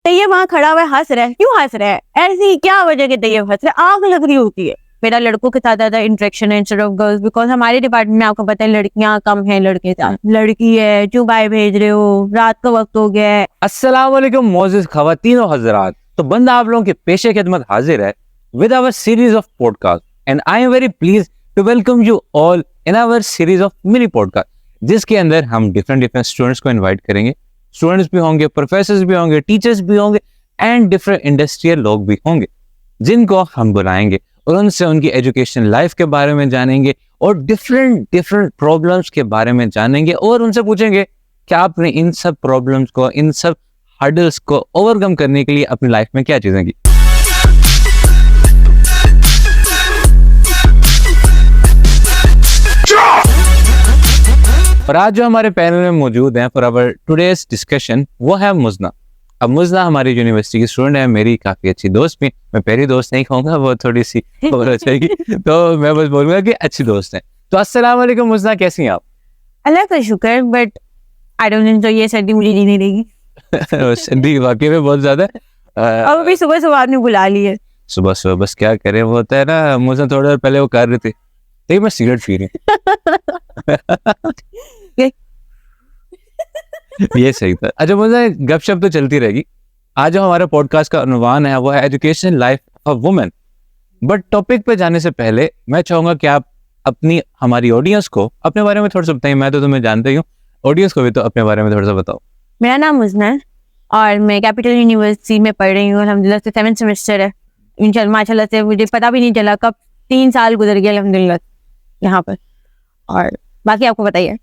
तैयब वहां खड़ा हुआ हंस रहा है, क्यों हंस रहा है? ऐसी क्या वजह के तैयब हंस रहा है? आग लग रही होती है। मेरा लड़कों के साथ ज्यादा इंटरेक्शन है इंस्टेड ऑफ गर्ल्स, बिकॉज हमारे डिपार्टमेंट में आपको पता है लड़कियां कम है लड़के साथ। लड़की है, क्यों भाई भेज रहे हो, रात का वक्त हो गया है। अस्सलाम वालेकुम मोअज़्ज़िज़ ख़वातीन और हज़रात। तो बंदा आप लोगों के पेशे खिदमत हाजिर है with our series of podcast and I am very pleased to welcome you all in our series of mini podcast, जिसके अंदर हम डिफरेंट स्टूडेंट्स को इनवाइट करेंगे। स्टूडेंट्स भी होंगे, प्रोफेसर्स भी होंगे, टीचर्स भी होंगे एंड डिफरेंट इंडस्ट्रियल लोग भी होंगे, जिनको हम बुलाएंगे और उनसे उनकी एजुकेशन लाइफ के बारे में जानेंगे और डिफरेंट प्रॉब्लम्स के बारे में जानेंगे और उनसे पूछेंगे कि आपने इन सब प्रॉब्लम्स को, इन सब हर्डल्स को ओवरकम करने के लिए अपनी लाइफ में क्या चीजें की। और आज जो हमारे पैनल में मौजूद हैं फॉर आवर टुडेज डिस्कशन वो है मुज़ना। अब मुज़ना हमारी यूनिवर्सिटी की स्टूडेंट है, मेरी काफी अच्छी दोस्त भी। मैं पहली दोस्त नहीं कहूँगा, वो थोड़ी सी और अच्छी तो मैं बस बोलूंगा कि अच्छी दोस्त है। तो अस्सलाम वालेकुम मुज़ना, कैसी हैं आप? अल्लाह का शुक्र, बट आई डोंट थिंक तो ये सर्दी मुझे नहीं देगी। सर्दी वाकई में बहुत ज्यादा। अब अभी सुबह सुबह आपने बुला ली है। सुबह बस क्या करें, वो होता है ना, मुझे थोड़ा देर पहले वो कर रहे थे देखिए मैं सिगरेट पी रही ये सही था। अच्छा मुझे गपशप तो चलती रहेगी। आज जो हमारा पॉडकास्ट का अनुमान है वो है education life of women. But topic पे जाने से पहले मैं चाहूंगा कि आप अपनी हमारी ऑडियंस को अपने बारे में थोड़ा सा बताइए। मैं तो तुम्हें जानता ही हूँ, ऑडियंस को भी तो अपने बारे में थोड़ा सा बताओ। मेरा नाम मुज़ना है और मैं कैपिटल यूनिवर्सिटी में पढ़ रही हूँ। अल्हम्दुलिल्लाह से 7th सेमेस्टर है। इंशाल्लाह माशाल्लाह से मुझे पता भी नहीं चला कब 3 साल गुजर गया अल्हम्दुलिल्लाह यहाँ पर। और बाकी आपको बताइए।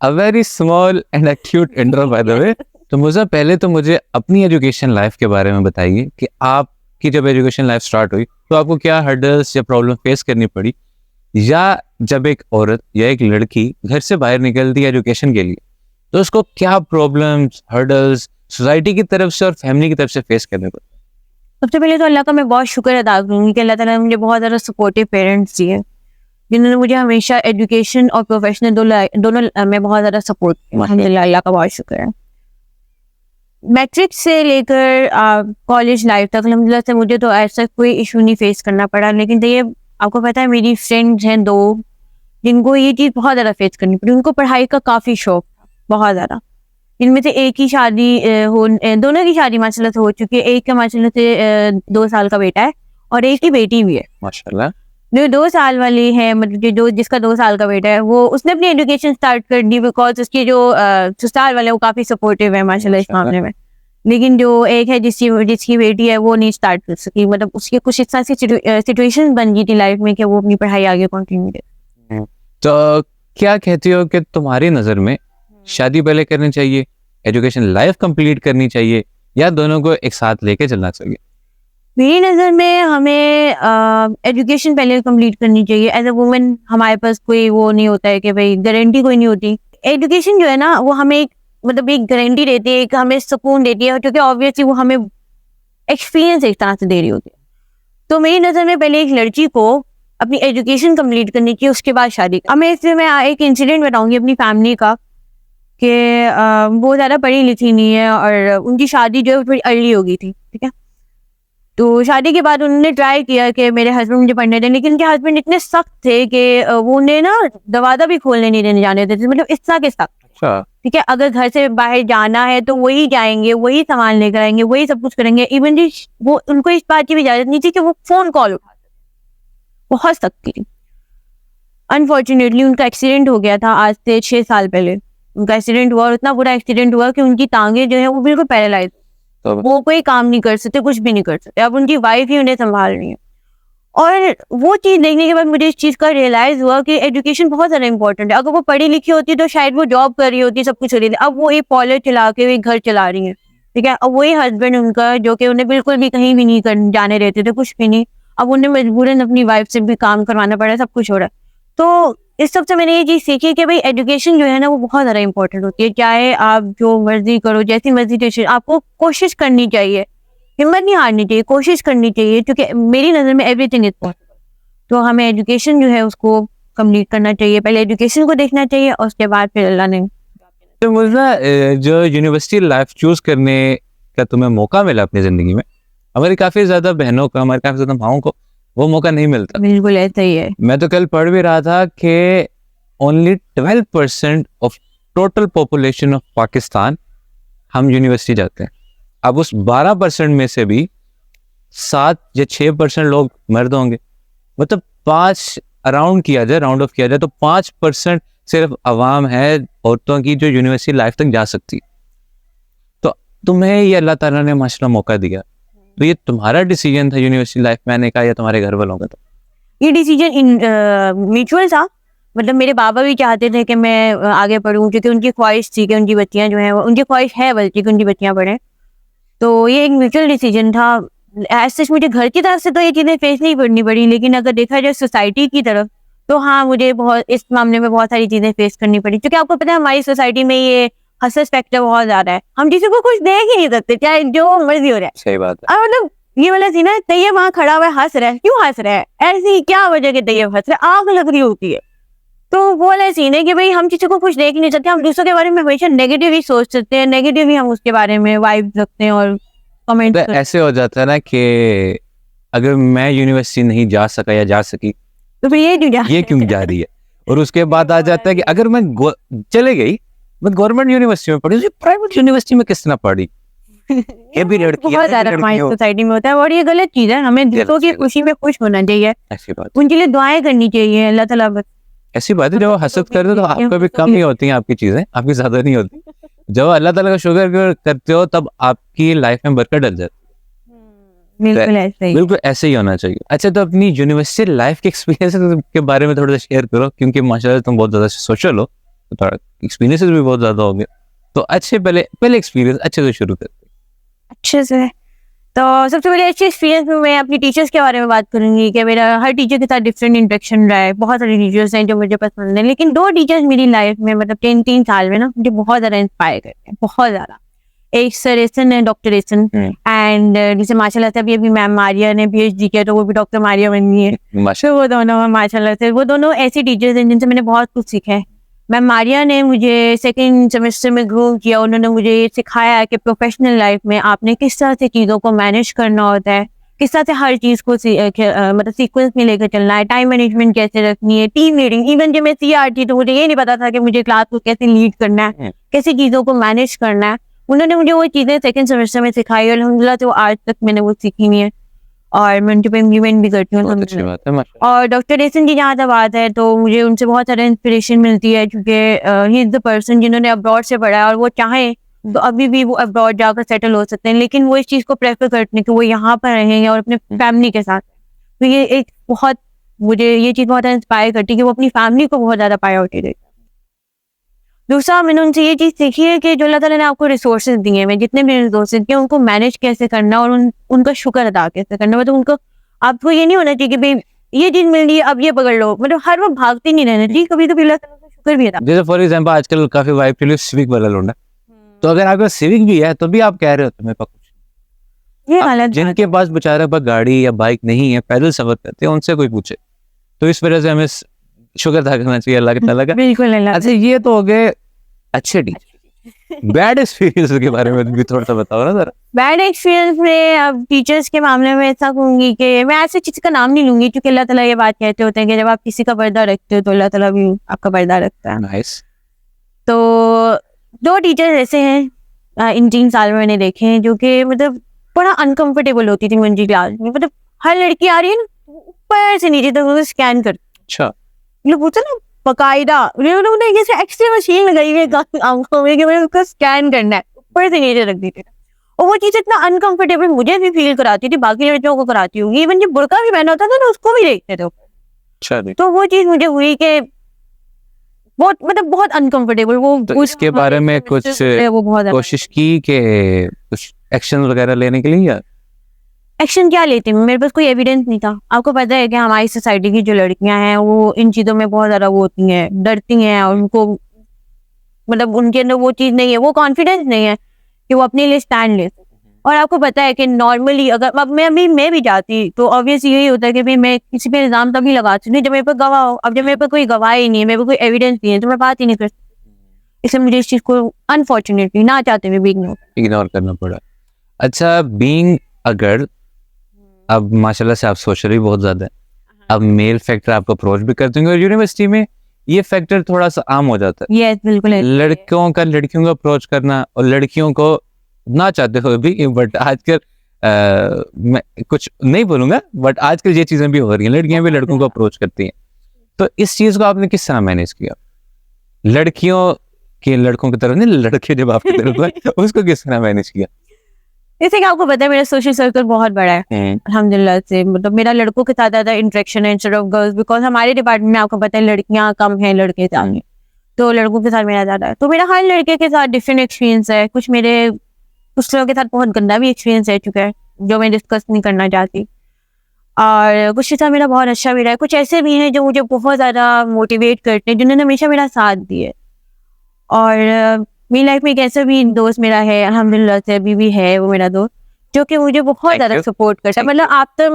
A very small and a cute intro by the way। तो मुझे पहले तो मुझे अपनी एजुकेशन लाइफ के बारे में बताइए कि आपकी जब एजुकेशन लाइफ स्टार्ट हुई तो आपको क्या हर्डल्स या प्रॉब्लम फेस करनी पड़ी, या जब एक औरत या एक लड़की घर से बाहर निकलती है एजुकेशन के लिए तो उसको क्या प्रॉब्लम्स, हर्डल्स सोसाइटी की तरफ से और फैमिली की तरफ से फेस करने पड़ते? सबसे पहले तो अल्लाह का मैं बहुत शुक्र अदा करूँगी कि अल्लाह ताला ने मुझे बहुत ज़्यादा सपोर्टिव पेरेंट्स दिए, जिन्होंने मुझे हमेशा एजुकेशन और प्रोफेशनल दोनों में बहुत ज़्यादा सपोर्ट किया। अल्हम्दुलिल्लाह, अल्लाह का बहुत शुक्र है। मैट्रिक से लेकर कॉलेज लाइफ तक अल्हम्दुलिल्लाह से मुझे तो ऐसा कोई इशू नहीं फेस करना पड़ा। लेकिन तो ये आपको पता है मेरी फ्रेंड्स हैं 2 जिनको ये चीज़ बहुत ज़्यादा फेस करनी पड़ी। उनको पढ़ाई का काफ़ी शौक था, बहुत ज़्यादा। इनमें से एक की शादी दोनों की शादी माशाल्लाह से हो चुकी है। एक का माशाल्लाह से 2 साल का बेटा है और एक की बेटी भी है माशाल्लाह। जो 2 साल वाली है, मतलब जो जिसका 2 साल का बेटा है वो उसने अपनी एजुकेशन स्टार्ट कर दी बिकॉज उसके जो ससुराल वाले वो काफी सपोर्टिव है माशाल्लाह इस मामले में। लेकिन जो एक है जिसकी बेटी है वो नहीं स्टार्ट कर सकी, मतलब उसकी कुछ इस तरह से सिचुएशन बन गई थी लाइफ में कि वो अपनी पढ़ाई आगे कंटिन्यू करे। तो क्या कहती हो कि तुम्हारी नजर में शादी पहले करनी चाहिए, एजुकेशन लाइफ कंप्लीट करनी चाहिए, या दोनों को एक साथ लेके चलना चाहिए? मेरी नज़र में हमें एजुकेशन पहले कंप्लीट करनी चाहिए। एज अ वुमेन हमारे पास कोई वो नहीं होता है कि भाई गारंटी कोई नहीं होती। एजुकेशन जो है ना वो हमें एक गारंटी देती है, एक हमें सुकून देती है, क्योंकि ऑब्वियसली वो हमें एक्सपीरियंस एक तरह से दे रही होती है। तो मेरी नज़र में पहले एक लड़की को अपनी एजुकेशन कंप्लीट करनी चाहिए, उसके बाद शादी। अब मैं इसमें मैं एक इंसिडेंट बताऊंगी अपनी फैमिली का कि वो ज़्यादा पढ़ी लिखी नहीं है और उनकी शादी जो है थोड़ी अर्ली हो गई थी, ठीक है। तो शादी के बाद उन्होंने ट्राई किया कि मेरे हस्बैंड मुझे पढ़ने दें, लेकिन उनके हस्बैंड इतने सख्त थे कि वो उन्हें ना दरवाजा भी खोलने नहीं देने जाने देते, मतलब इस तरह के सख्त। अच्छा। ठीक है, अगर घर से बाहर जाना है तो वही जाएंगे, वही सामान लेकर आएंगे, वही सब कुछ करेंगे। इवन वो उनको इस बात की भी इजाजत नहीं थी कि वो फोन कॉल उठा सकते। बहुत सख्त थी। अनफॉर्चुनेटली उनका एक्सीडेंट हो गया था आज से 6 साल पहले। उनका एक्सीडेंट हुआ और इतना बुरा एक्सीडेंट हुआ कि उनकी टांगे जो है वो बिल्कुल पैरालाइज, वो कोई काम नहीं कर सकते, कुछ भी नहीं कर सकते। अब उनकी वाइफ ही उन्हें संभाल रही है। और वो चीज़ देखने के बाद मुझे इस चीज़ का रियलाइज हुआ कि एजुकेशन बहुत ज़्यादा इंपॉर्टेंट है। अगर वो पढ़ी लिखी होती तो शायद वो जॉब कर रही होती, सब कुछ कर रही थी। अब वो एक पॉलर चला के एक घर चला रही है, ठीक है। अब वही हस्बैंड उनका जो कि उन्हें बिल्कुल भी कहीं भी नहीं जाने देते थे, कुछ भी नहीं। अब उन्हें मजबूरन अपनी वाइफ से भी काम करवाना पड़ा, सब कुछ हो रहा है। तो इस सब से मैंने ये चीज़ सीखी कि भाई एजुकेशन जो है ना वो बहुत ज़्यादा इंपॉर्टेंट होती है। चाहे आप जो मर्जी करो, जैसी मर्जी, आपको कोशिश करनी चाहिए, हिम्मत नहीं हारनी चाहिए, कोशिश करनी चाहिए, क्योंकि मेरी नज़र में एवरीथिंग इज पॉसिबल। तो हमें एजुकेशन जो है उसको कंप्लीट करना चाहिए। पहले एजुकेशन को देखना चाहिए और उसके बाद फिर अल्लाह ने तो मुझे ना जो यूनिवर्सिटी लाइफ चूज करने का तुम्हें मौका मिला अपनी जिंदगी में, हमारी काफी ज्यादा बहनों को, हमारे काफी ज्यादा माओं को वो मौका नहीं मिलता। बिल्कुल ऐसा ही है। मैं तो कल पढ़ भी रहा था कि only 12% of total population of Pakistan हम यूनिवर्सिटी जाते हैं। अब उस 12% में से भी 7 या 6% लोग मर्द होंगे, मतलब 5 अराउंड किया जाए, राउंड ऑफ किया जाए तो 5% सिर्फ अवाम है औरतों की जो यूनिवर्सिटी लाइफ तक जा सकती। तो तुम्हें ये अल्लाह ताला ने माशाल्लाह मौका दिया, तो ये तुम्हारा डिसीजन था यूनिवर्सिटी लाइफ में आने का या तुम्हारे घर वालों का था? ये डिसीजन म्यूचुअल था। मतलब मेरे बाबा भी चाहते थे कि मैं आगे पढूं, क्योंकि उनकी ख्वाहिश थी कि उनकी बच्चियां जो हैं, उनकी ख्वाहिश है बल्कि कि उनकी बच्चियां पढ़ें। तो ये एक म्यूचुअल डिसीजन था। एज सच मुझे घर की तरफ से तो ये चीज़ें फेस नहीं करनी पड़ी, लेकिन अगर देखा जाए सोसाइटी की तरफ तो हाँ, मुझे बहुत इस मामले में बहुत सारी चीज़ें फेस करनी पड़ी, क्योंकि आपको पता है हमारी सोसाइटी में ये हसस फैक्टर बहुत ज़्यादा है। हम किसी को कुछ देख ही नहीं सकते, चाहे जो मर्जी हो रहा है। सही बात है। और मतलब ये वाला सीन है, तैयब वहाँ खड़ा हुआ है, हंस रहा है, क्यों हंस रहा है? ऐसी क्या वजह के तैयब हंस रहा है? आग लग रही होती है। तो वो वाला सीन है कि भाई हम किसी को कुछ देख नहीं सकते, हम दूसरों के बारे में हमेशा नेगेटिव ही सोच सकते हैं, नेगेटिव ही हम उसके बारे में वाइब रखते हैं और कमेंट तो ऐसे हो जाता है ना कि अगर मैं यूनिवर्सिटी नहीं जा सका या जा सकी तो फिर ये क्यों जा रही है। और उसके बाद आ जाता है कि अगर मैं चले गई, मैं गवर्नमेंट यूनिवर्सिटी में पढ़ी, प्राइवेट यूनिवर्सिटी में किस तरह पढ़ी? ये भी लड़की बहुत ज्यादा हमारी सोसाइटी में होता है और ये गलत चीज है। हमें दूसरों की खुशी में खुश होना चाहिए, ऐसी बात, उनके लिए दुआएं करनी चाहिए। अल्लाह ताला बस ऐसी बात है, जब आप हसद करते हो तो आपको भी कम ही होती हैं आपकी चीजें, आपकी ज्यादा नहीं होती। जब अल्लाह ताला का शुक्र करते हो तब आपकी लाइफ में बरकत डल जाती है। बिल्कुल ऐसे ही, बिल्कुल ऐसे ही होना चाहिए। अच्छा, तो अपनी यूनिवर्सिटी लाइफ के एक्सपीरियंस के बारे में थोड़ा सा शेयर करो, क्योंकि माशाल्लाह तुम बहुत ज्यादा सोशल हो, तो थोड़ा एक्सपीरियंसेस भी बहुत ज्यादा होंगे। तो अच्छे पहले एक्सपीरियंस अच्छे से शुरू करते हैं। अच्छे से तो सबसे पहले अच्छे एक्सपीरियंस में मैं अपनी टीचर्स के बारे में बात करूंगी कि मेरा हर टीचर के साथ डिफरेंट इंटरेक्शन रहा है। बहुत सारे टीचर्स हैं जो मुझे पसंद है, लेकिन 2 टीचर्स मेरी लाइफ में मतलब 3 साल में ना मुझे बहुत ज्यादा इंस्पायर करते हैं, बहुत ज्यादा। एक सर एसन है, डॉक्टर एसन, एंड जैसे माशाल्लाह से अभी मैम मारिया ने PhD किया तो वो भी डॉक्टर मारिया बन गई है। माशाल्लाह, वो दोनों माशाल्लाह से, वो दोनों ऐसे टीचर्स हैं जिनसे मैंने बहुत कुछ सीखा है। मैम मारिया ने मुझे 2nd सेमेस्टर में ग्रूम किया। उन्होंने मुझे ये सिखाया कि प्रोफेशनल लाइफ में आपने किस तरह से चीज़ों को मैनेज करना होता है, किस तरह से हर चीज़ को मतलब सीक्वेंस में लेकर चलना है, टाइम मैनेजमेंट कैसे रखनी है, टीम लीडिंग। इवन जब मैं CR थी तो मुझे ये नहीं पता था कि मुझे क्लास को कैसे लीड करना है, कैसे चीज़ों को मैनेज करना है। उन्होंने मुझे वो चीज़ें 2nd सेमेस्टर में सिखाई और अल्हम्दुलिल्लाह से वो आज तक मैंने वो सीखी हुई है और मैं उनके पे इम्प्लीमेंट भी करती हूँ। बहुत अच्छी बात है माशाल्लाह। और डॉक्टर एसन की जहाँ तक बात है तो मुझे उनसे बहुत सारा इंस्पिरेशन मिलती है, क्योंकि ही इज द पर्सन जिन्होंने अब्रॉड से पढ़ा है और वो चाहें तो अभी भी वो अब्रॉड जाकर सेटल हो सकते हैं, लेकिन वो इस चीज़ को प्रेफर करते हैं कि वो यहाँ पर रहेंगे और अपने फैमिली के साथ। तो ये एक बहुत, मुझे ये चीज़ बहुत इंस्पायर करती है कि वो अपनी फैमिली को बहुत ज़्यादा प्रायोरिटी देते हैं। दूसरा, मैंने उनसे ये चीज़ सीखी है कि जो अल्लाह ताला ने आपको रिसोर्सेज दिए हैं, जितने भी रिसोर्सेज दिए उनको मैनेज कैसे करना और उनका शुक्र अदा कैसे करना। मतलब उनको, आपको ये नहीं होना चाहिए कि भाई ये चीज़ मिल रही है अब ये पकड़ लो, मतलब हर वक्त भागते नहीं रहना चाहिए, कभी कभी अल्लाह ताला का शुक्र भी अदा। जैसे फॉर एग्जांपल आजकल काफी वाइफ के लिए सिविक वाला लोन है, तो अगर आपका सिविक भी है तो भी आप कह रहे हो तो मेरे पास कुछ ये नहीं। गलत जिनके पास बेचारे पास गाड़ी या बाइक नहीं है, पैदल सफर करते हैं, उनसे कोई पूछे। तो इस वजह से हमें शुक्र अदा करना चाहिए अल्लाह ताला का। बिल्कुल अल्लाह। अच्छा, ये तो हो गए अच्छे टीचर। बैड एक्सपीरियंस के बारे में भी थोड़ा सा बताओ ना जरा। बैड एक्सपीरियंस में अब टीचर्स के मामले में ऐसा कहूंगी कि मैं ऐसे किसी का नाम नहीं लूंगी, क्योंकि अल्लाह ताला ये बात कहते होते हैं कि जब आप किसी का पर्दा रखते हो तो अल्लाह ताला भी आपका पर्दा रखता है। नाइस। तो 2 टीचर्स ऐसे हैं इन 3 साल में मैंने देखे हैं जो कि मतलब बड़ा अनकंफर्टेबल होती थी मुझे क्लास में। मतलब हर लड़की आ रही है ना, ऊपर से नीचे तक स्कैन कर, अच्छा, लोग पूछते ना बकायदा, उन्होंने जैसे एक्सरे मशीन लगाई हुई है आंखों में कि मुझे उसको स्कैन करना है, ऊपर से नीचे रख दी थी। और वो चीज़ इतना अनकंफर्टेबल मुझे भी फील कराती थी, बाकी लड़कियों को कराती होगी। इवन जब बुर्का भी पहना होता था ना उसको भी देखते थे। अच्छा। तो वो चीज़ मुझे हुई कि बहुत मतलब बहुत अनकंफर्टेबल वो। तो इसके बारे में कुछ वो बहुत कोशिश की कि कुछ एक्शन वगैरह लेने के लिए, या एक्शन क्या लेती हूँ, मेरे पास कोई एविडेंस नहीं था। आपको पता है कि हमारी सोसाइटी की जो लड़कियां हैं वो इन चीज़ों में बहुत ज़्यादा वो होती हैं, डरती हैं, और उनको मतलब उनके अंदर वो चीज़ नहीं है, वो कॉन्फिडेंस नहीं है कि वो अपने लिए स्टैंड ले सकें। और आपको पता है कि नॉर्मली अगर अब मैं भी जाती तो ऑब्वियसली यही होता है कि भाई मैं किसी पे इल्ज़ाम तभी लगाती हूँ जब मेरे पास गवाह हो। अब जब मेरे पास कोई गवाह ही नहीं है, मेरे पास कोई एविडेंस नहीं है, तो मैं बात ही नहीं कर सकती। इसलिए मुझे इस चीज को अनफॉर्चुनेटली ना चाहते हुए भी इग्नोर करना पड़ा। अच्छा, बीइंग अ गर्ल, अब माशाल्लाह से आप सोशल भी बहुत ज्यादा है, अब मेल फैक्टर आपको अप्रोच भी करते होंगे, और यूनिवर्सिटी में ये फैक्टर थोड़ा सा आम हो जाता है। यस बिल्कुल है। लड़कों का लड़कियों को अप्रोच करना, और लड़कियों को ना चाहते हुए भी, बट आजकल मैं कुछ नहीं बोलूंगा, बट आजकल ये चीजें भी हो रही हैं, लड़कियां भी लड़कों को अप्रोच करती हैं। तो इस चीज को आपने किस तरह मैनेज किया? लड़कियों के लड़कों की तरफ नहीं, लड़के जब आपकी तरफ है उसको किस तरह मैनेज किया? जैसे कि आपको पता है मेरा सोशल सर्कल बहुत बड़ा है अल्हम्दुलिल्लाह से, मतलब मेरा लड़कों के साथ ज्यादा इंटरेक्शन है इंस्टेड ऑफ गर्ल्स, बिकॉज हमारे डिपार्टमेंट में आपको पता है लड़कियां कम हैं लड़के ज्यादा, तो लड़कों के साथ मेरा ज्यादा है। तो मेरा हर लड़के के साथ डिफरेंट एक्सपीरियंस है, कुछ लोगों के साथ बहुत गंदा भी एक्सपीरियंस है चुका है जो मैं डिस्कस नहीं करना चाहती, और कुछ के साथ मेरा बहुत अच्छा भी रहा है। कुछ ऐसे भी हैं जो मुझे बहुत ज्यादा मोटिवेट करते हैं, जिन्होंने हमेशा मेरा साथ दिया। और मेरी लाइफ में एक ऐसा भी दोस्त मेरा है अल्हम्दुलिल्लाह से, अभी भी है वो मेरा दोस्त, जो कि मुझे बहुत Thank ज्यादा you. सपोर्ट करता है। मतलब आफ्टर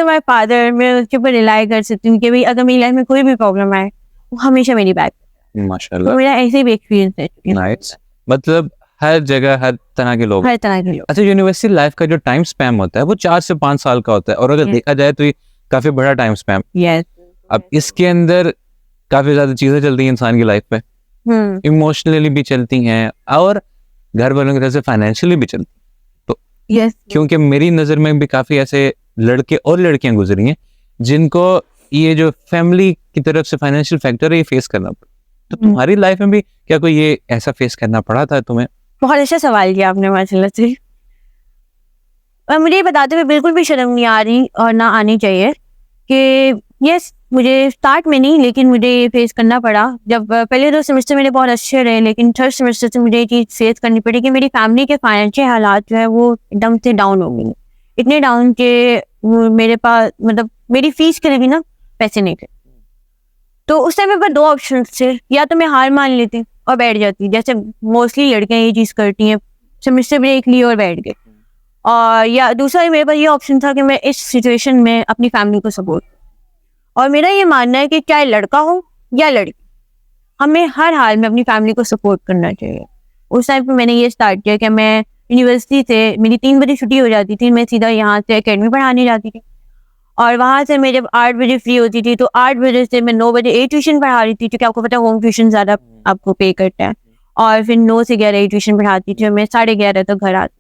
माय फादर मैं उसके ऊपर रिलाई कर सकती हूँ कि भाई अगर मेरी लाइफ में कोई भी प्रॉब्लम आए वो हमेशा मेरी बैक। माशाल्लाह, तो मेरा ऐसे भी एक्सपीरियंस है। नाइस। मतलब हर जगह हर तरह के लोग। हर तरह के लोग। अच्छा, यूनिवर्सिटी लाइफ का जो टाइम स्पैम होता है वो 4 से 5 साल का होता है, और अगर Yes. देखा जाए तो ये काफी बड़ा टाइम स्पैम। यस। अब इसके अंदर काफी ज्यादा चीजें चलती हैं इंसान की लाइफ में, इमोशनली भी चलती हैं और घर वालों की तरफ से फाइनेंशियली भी चलती हैं। तो यस। क्योंकि मेरी नजर में भी काफी ऐसे लड़के और लड़कियां गुजरी हैं जिनको ये जो फैमिली की तरफ से फाइनेंशियल फैक्टर है ये फेस करना पड़ा। तो तुम्हारी लाइफ में भी क्या कोई ये ऐसा फेस करना पड़ा था तुम्हें? बहुत अच्छा सवाल किया आपने माशाल्लाह से। और मुझे ये बताते हुए बिल्कुल भी शर्म नहीं आ रही और ना आनी चाहिए कि यस मुझे स्टार्ट में नहीं, लेकिन मुझे ये फेस करना पड़ा। जब पहले 2 सेमेस्टर मेरे बहुत अच्छे रहे, लेकिन 3rd सेमेस्टर से मुझे ये चीज़ फेस करनी पड़ी कि मेरी फैमिली के फाइनेंशियल हालात जो है वो एकदम से डाउन हो गई। इतने डाउन के मेरे पास मतलब मेरी फीस के लिए भी ना पैसे नहीं थे। तो उस टाइम मेरे पास 2 ऑप्शन थे, या तो मैं हार मान लेती और बैठ जाती, जैसे मोस्टली लड़कियां ये चीज़ करती हैं, सेमेस्टर ब्रेक ली और बैठ गए। और या दूसरा मेरे पास ये ऑप्शन था कि मैं इस सिचुएशन में अपनी फैमिली को सपोर्ट। और मेरा ये मानना है कि चाहे लड़का हो या लड़की, हमें हर हाल में अपनी फैमिली को सपोर्ट करना चाहिए। उस टाइम पे मैंने ये स्टार्ट किया कि मैं यूनिवर्सिटी से मेरी 3 बजे छुट्टी हो जाती थी, मैं सीधा यहाँ से एकेडमी पढ़ाने जाती थी, और वहाँ से मैं जब 8 बजे फ्री होती थी तो 8 बजे से मैं 9 बजे ट्यूशन पढ़ा रही थी, क्योंकि आपको पता है होम ट्यूशन ज़्यादा आपको पे करता है। और फिर 9 से 11 ट्यूशन पढ़ाती थी और मैं 11:30 तक घर आती।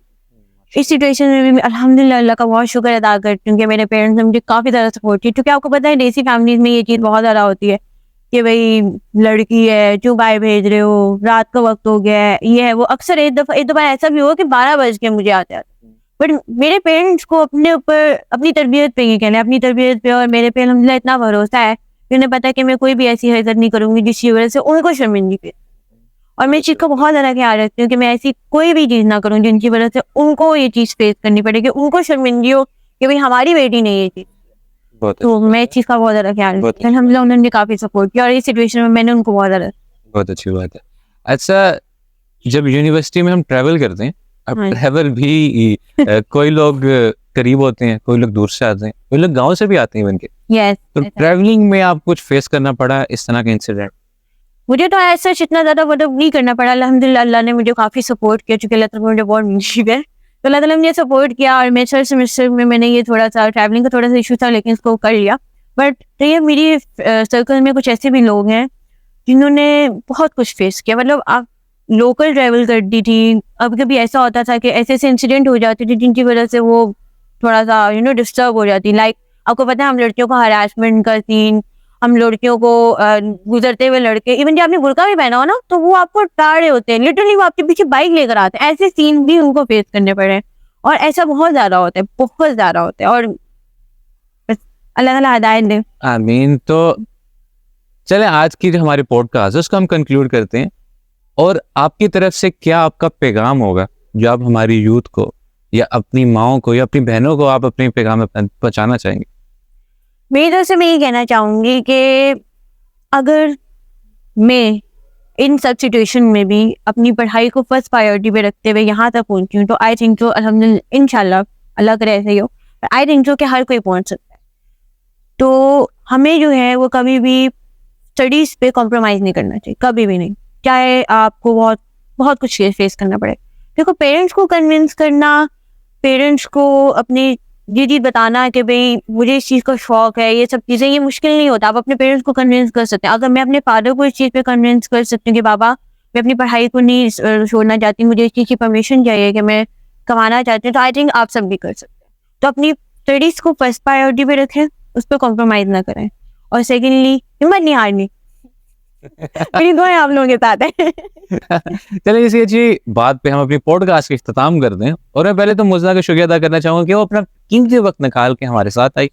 इस सिचुएशन में भी अल्हम्दुलिल्लाह अल्लाह का बहुत शुक्र अदा करती हूँ कि मेरे पेरेंट्स ने मुझे काफ़ी ज़्यादा सपोर्ट किया, क्योंकि आपको पता है देसी फैमिलीज में ये चीज़ बहुत ज़्यादा होती है कि भाई लड़की है क्यों बाहर भेज रहे हो, रात का वक्त हो गया है, ये है वो। अक्सर एक दफ़ा ऐसा भी हुआ कि 12 बज के मुझे आते आते, बट मेरे पेरेंट्स को अपने ऊपर अपनी तरबियत पे ये कहना है, अपनी तरबियत पे और मेरे पे अल्हम्दुलिल्लाह इतना भरोसा है कि उन्हें पता है कि मैं कोई भी ऐसी हरकत नहीं करूँगी जिसकी वजह से उनको शर्मिंदगी पे। और मैं इस चीज़ का बहुत ज़्यादा ख्याल रखती हूँ कि मैं ऐसी कोई भी चीज़ ना करूँ जिनकी वजह से उनको ये चीज़ फेस करनी पड़ेगी, उनको शर्मिंदगी हो कि भाई हमारी बेटी ने ये चीज़। तो मैं इस चीज़ का बहुत ज़्यादा ख्याल रखती हूँ। अल्हम्दुलिल्लाह उन्होंने काफ़ी सपोर्ट किया और इस सिचुएशन में मैंने उनको बहुत ज़्यादा। बहुत अच्छी बात है। अच्छा, जब यूनिवर्सिटी में हम ट्रैवल करते हैं, अब हाँ। ट्रैवल भी कोई लोग करीब होते हैं, कोई लोग दूर से आते हैं, कोई लोग गांव से भी आते हैं बन के। यस। तो ट्रैवलिंग में आप कुछ फेस करना पड़ा इस तरह का इंसिडेंट? मुझे तो ऐसा इतना ज़्यादा मतलब नहीं करना पड़ा, अल्हम्दुलिल्लाह अल्लाह ने मुझे काफ़ी सपोर्ट किया, चूँकि अल्लाह ताला मुझे बहुत नसीब है, तो अल्लाह ताला ने मुझे सपोर्ट किया। और मैं 3rd सेमेस्टर में मैंने ये थोड़ा सा ट्रैवलिंग का थोड़ा सा इशू था, लेकिन इसको कर लिया। बट तो ये मेरी सर्कल में कुछ ऐसे भी लोग हैं जिन्होंने बहुत कुछ फेस किया। मतलब आप लोकल ट्रैवल करती थी, अब कभी ऐसा होता था कि ऐसे ऐसे इंसिडेंट हो जाते थे जिनकी वजह से वो थोड़ा सा डिस्टर्ब हो जाती। लाइक आपको पता है हम लड़कियों का हरासमेंट का सीन, हम लड़कियों को गुजरते हुए लड़के, इवन जब आपने बुर्का भी पहना हो ना तो वो आपको टाल रहे होते हैं, लिटरली वो आपके पीछे बाइक लेकर आते हैं। ऐसे सीन भी उनको फेस करने पड़े और ऐसा बहुत ज्यादा होता है, बहुत ज्यादा होता है। और बस अल्लाह ताला हिदायत दे। आमीन। तो चले आज की जो हमारी पॉडकास्ट है उसको हम कंक्लूड करते हैं, और आपकी तरफ से क्या आपका पैगाम होगा जो आप हमारी यूथ को या अपनी माओं को या अपनी बहनों को आप अपने पैगाम में पहुंचाना चाहेंगे? मेरी तरफ से मैं ये कहना चाहूंगी कि अगर मैं इन सब सिचुएशन में भी अपनी पढ़ाई को फर्स्ट प्रायोरिटी पे रखते हुए यहाँ तक पहुंची हूँ, तो आई थिंक तो अल्हम्दुलिल्लाह इंशाल्लाह अल्लाह करे ऐसे ही हो, आई थिंक तो कि हर कोई पहुंच सकता है। तो हमें जो है वो कभी भी स्टडीज पे कॉम्प्रोमाइज नहीं करना चाहिए, कभी भी नहीं, चाहे आपको बहुत बहुत कुछ फेस करना पड़े। देखो, पेरेंट्स को कन्विंस करना, पेरेंट्स को अपनी ये चीज बताना कि भाई मुझे इस चीज का शौक है, ये सब चीजें, ये मुश्किल नहीं होता। आप अपने पेरेंट्स को कन्विंस कर सकते हैं। अगर मैं अपने फादर को इस चीज पे कन्विंस कर सकती हूँ कि बाबा मैं अपनी पढ़ाई को नहीं छोड़ना चाहती, मुझे इस चीज की परमिशन चाहिए कि मैं कमाना चाहती हूँ, तो आई थिंक आप सब भी कर सकते हैं। तो अपनी स्टडीज को फर्स्ट प्रायोरिटी पे रखें, उस पर कॉम्प्रोमाइज ना करें, और सेकेंडली हिम्मत नहीं हारनी। मेरी दुआएं आप लोगों के साथ है। चलिए, इसी अच्छी बात पे हम अपनी पॉडकास्ट का इख्तिताम कर दें। और मैं पहले तो मुज़्ज़ा का शुक्रिया अदा करना चाहूँगा कि वो अपना कीमती वक्त निकाल के हमारे साथ आई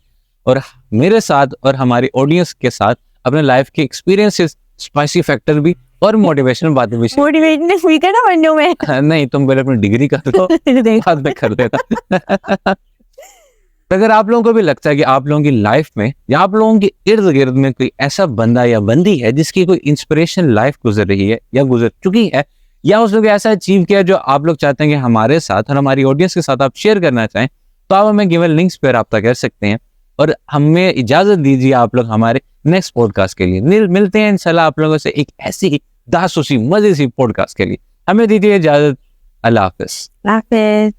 और मेरे साथ और हमारी ऑडियंस के साथ अपने लाइफ के एक्सपीरियंसेस, स्पाइसी फैक्टर भी और मोटिवेशनल बातें भी मोटिवेशन हुई कर ना बनने में। नहीं, तुम पहले अपनी डिग्री कर लो, बाद में कर देता। तो अगर आप लोगों को भी लगता है कि आप लोगों की लाइफ में या आप लोगों के इर्द गिर्द में कोई ऐसा बंदा या बंदी है जिसकी कोई इंस्पिरेशन लाइफ गुजर रही है या गुजर चुकी है, या उस लोग ऐसा अचीव किया जो आप लोग चाहते हैं कि हमारे साथ और हमारी ऑडियंस के साथ आप शेयर करना चाहें, तो आप हमें गिवन लिंक्स पर रब्ता कर सकते हैं। और हमें इजाजत दीजिए आप लोग हमारे नेक्स्ट पॉडकास्ट के लिए। मिलते हैं इंशाल्लाह आप लोगों से एक ऐसी दासोसी मजे सी पॉडकास्ट के लिए। हमें दीजिए इजाजत। अल्लाह हाफिज। हाफिज।